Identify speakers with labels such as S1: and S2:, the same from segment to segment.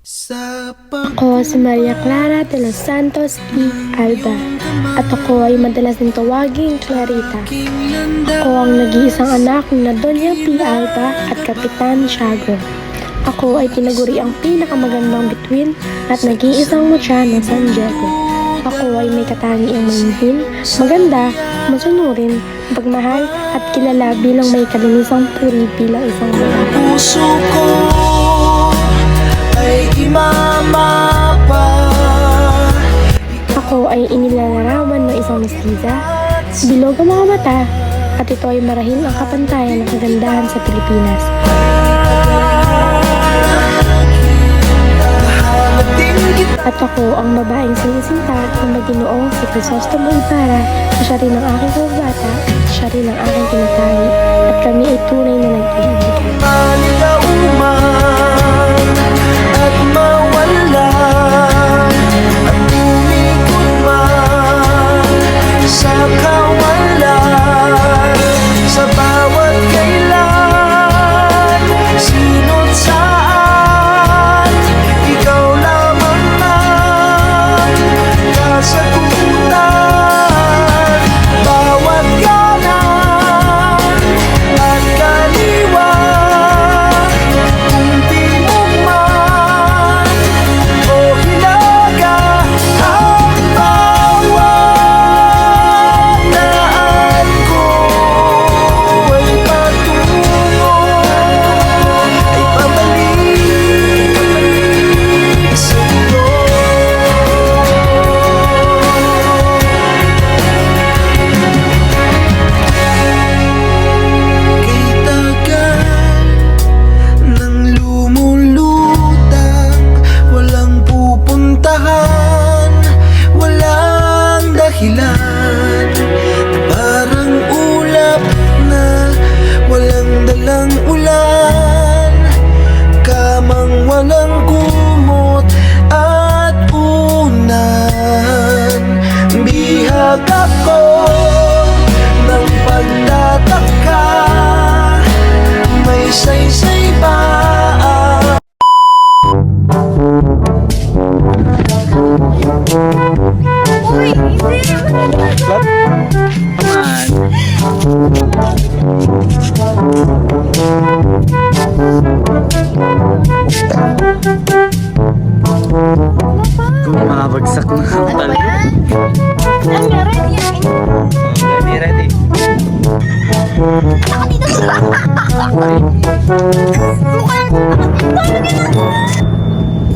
S1: Ako si Maria Clara de los Santos y Alba at ako ay madalas din tawaging Clarita. Ako ang nag-iisang anak na Doña P. Alba at Kapitan Tiago. Ako ay tinaguri ang pinakamagandang bituin at nag-iisang mutya ng San Diego. Ako ay may katangiang mahinhin, maganda, masunurin, pagmahal at kilala bilang may kalinisang puri bilang isang babae.
S2: Puso ko ay imamapa.
S1: Ako ay inilalarawan ng isang mestiza, bilog ang mga mata, at ito ay marahil ang kapantayan ng kagandahan sa Pilipinas. At ako ang babaeng sinisinta ng maginoong si Crisostomo Ibarra na siya rin ang aking kababata, siya rin ang aking tinatangi, at kami ay tunay na nag-iibigan.
S2: Maligaw man at mawala at umikot man sa kawalan, sa bawat kailan, sino't saan, ikaw lamang ang kasagutan. Bawat kanan at kaliwa, kung timog man o hilaga, ang bawat daan ko ay patungo, ay pabalik sa iyo. Kay tagal nang lumulutang, walang pupuntahan, walang dahilan, parang ulap na walang dalang ulan, kamang walang kumot at unan. Bihag ako ng pagtataka, may saysay ba ang
S3: Bumabagsak na ang
S4: Ano ba yan? Ang ready yan.
S3: Ready, ready.
S4: Ako dito sa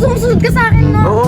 S4: sumusunod ka sa akin, no?
S3: Oo.